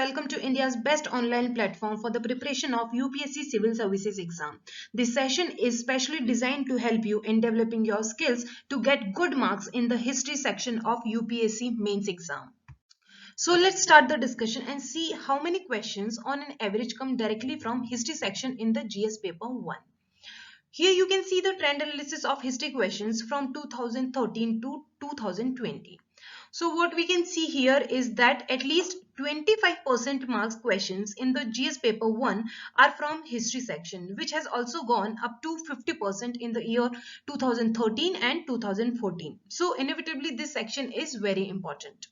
welcome to India's best online platform for the preparation of UPSC Civil Services exam. This session is specially designed to help you in developing your skills to get good marks in the history section of UPSC mains exam. So let's start the discussion and see how many questions on an average come directly from history section in the GS paper 1. Here you can see the trend analysis of history questions from 2013 to 2020. So what we can see here is that at least 25% marks questions in the GS paper 1 are from history section, which has also gone up to 50% in the year 2013 and 2014. So inevitably this section is very important.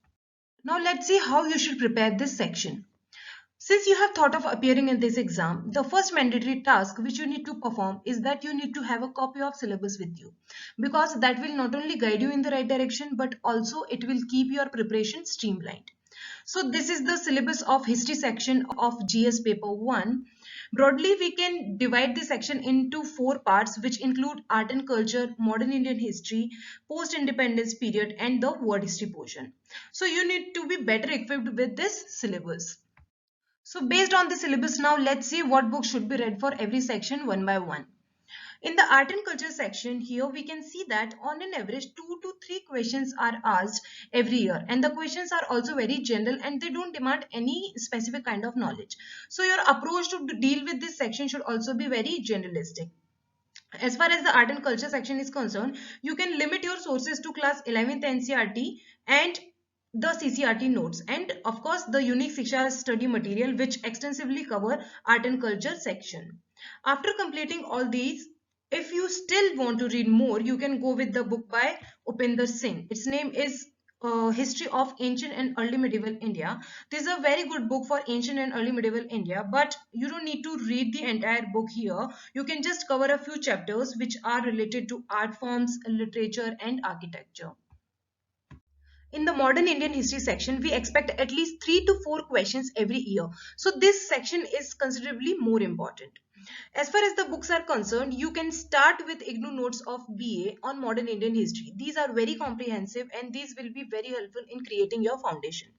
Now let's see how you should prepare this section. Since you have thought of appearing in this exam, the first mandatory task which you need to perform is that you need to have a copy of syllabus with you, because that will not only guide you in the right direction but also it will keep your preparation streamlined. So this is the syllabus of history section of GS paper 1. Broadly, we can divide this section into 4 parts, which include art and culture, modern Indian history, post-independence period, and the world history portion. So you need to be better equipped with this syllabus. So based on the syllabus now, let's see what books should be read for every section one by one. In the art and culture section, here we can see that on an average 2 to 3 questions are asked every year, and the questions are also very general and they don't demand any specific kind of knowledge. So your approach to deal with this section should also be very generalistic. As far as the art and culture section is concerned, you can limit your sources to class 11th NCERT and the CCRT notes, and of course the unique Shiksha study material which extensively cover art and culture section. After completing all these, if you still want to read more, you can go with the book by Upinder Singh. Its name is History of Ancient and Early Medieval India. This is a very good book for ancient and early medieval India, but you don't need to read the entire book here. You can just cover a few chapters which are related to art forms, literature and architecture. In the modern Indian history section, we expect at least 3 to 4 questions every year. So this section is considerably more important. As far as the books are concerned, you can start with IGNOU notes of BA on modern Indian history. These are very comprehensive and these will be very helpful in creating your foundation.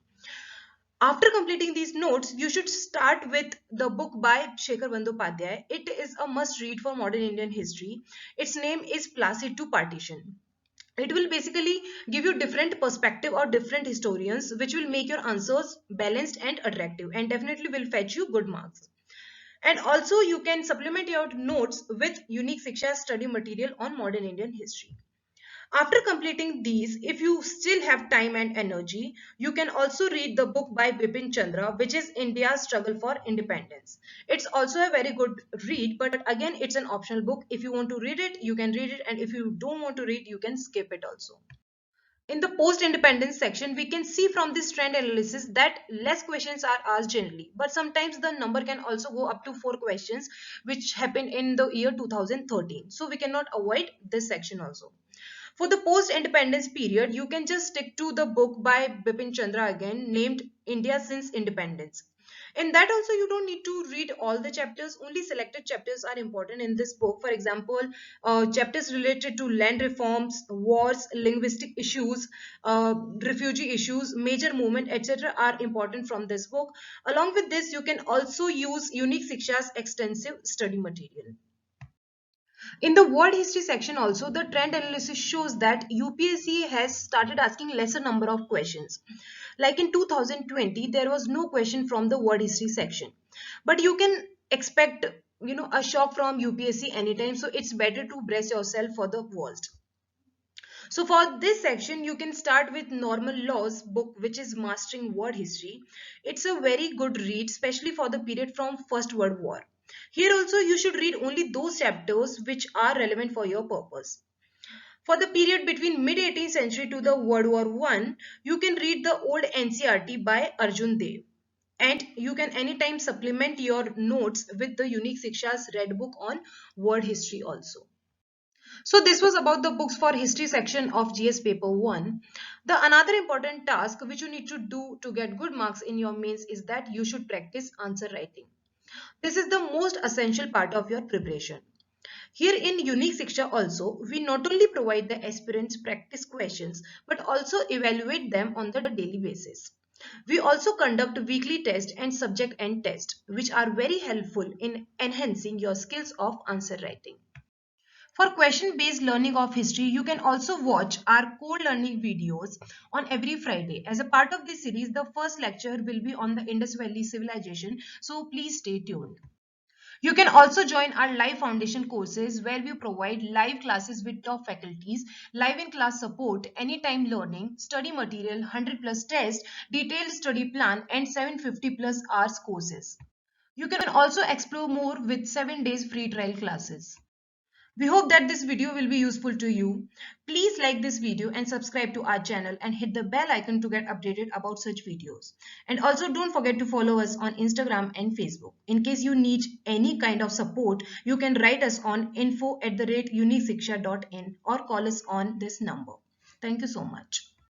After completing these notes, you should start with the book by Shekhar Bandyopadhyay. It is a must read for modern Indian history. Its name is Placid to Partition. It will basically give you different perspective or different historians, which will make your answers balanced and attractive and definitely will fetch you good marks. And also you can supplement your notes with unique Shiksha study material on modern Indian history. After completing these, if you still have time and energy, you can also read the book by Bipin Chandra, which is India's Struggle for Independence. It's also a very good read, but again, it's an optional book. If you want to read it, you can read it, and if you don't want to read, you can skip it also. In the post-independence section, we can see from this trend analysis that less questions are asked generally, but sometimes the number can also go up to 4 questions, which happened in the year 2013. So we cannot avoid this section also. For the post-independence period, you can just stick to the book by Bipin Chandra again, named India Since Independence. In that also, you don't need to read all the chapters. Only selected chapters are important in this book. For example, chapters related to land reforms, wars, linguistic issues, refugee issues, major movement, etc. are important from this book. Along with this, you can also use Unique Shiksha's extensive study material. In the world history section also, the trend analysis shows that UPSC has started asking lesser number of questions. Like in 2020, there was no question from the world history section. But you can expect, a shock from UPSC anytime. So it's better to brace yourself for the worst. So for this section, you can start with Normal Laws book, which is Mastering World History. It's a very good read, especially for the period from First World War. Here also you should read only those chapters which are relevant for your purpose. For the period between mid-18th century to the World War I, you can read the old NCERT by Arjun Dev. And you can anytime supplement your notes with the Unique Shiksha's Red Book on World History also. So this was about the books for history section of GS paper 1. The another important task which you need to do to get good marks in your mains is that you should practice answer writing. This is the most essential part of your preparation. Here in Unique Shiksha also, we not only provide the aspirants practice questions, but also evaluate them on the daily basis. We also conduct weekly tests and subject end tests, which are very helpful in enhancing your skills of answer writing. For question-based learning of history, you can also watch our core learning videos on every Friday. As a part of this series, the first lecture will be on the Indus Valley Civilization, so please stay tuned. You can also join our live foundation courses where we provide live classes with top faculties, live in class support, anytime learning, study material, 100 plus tests, detailed study plan and 750 plus hours courses. You can also explore more with 7 days free trial classes. We hope that this video will be useful to you. Please like this video and subscribe to our channel and hit the bell icon to get updated about such videos. And also don't forget to follow us on Instagram and Facebook. In case you need any kind of support, you can write us on info@uniqueshiksha.in or call us on this number. Thank you so much.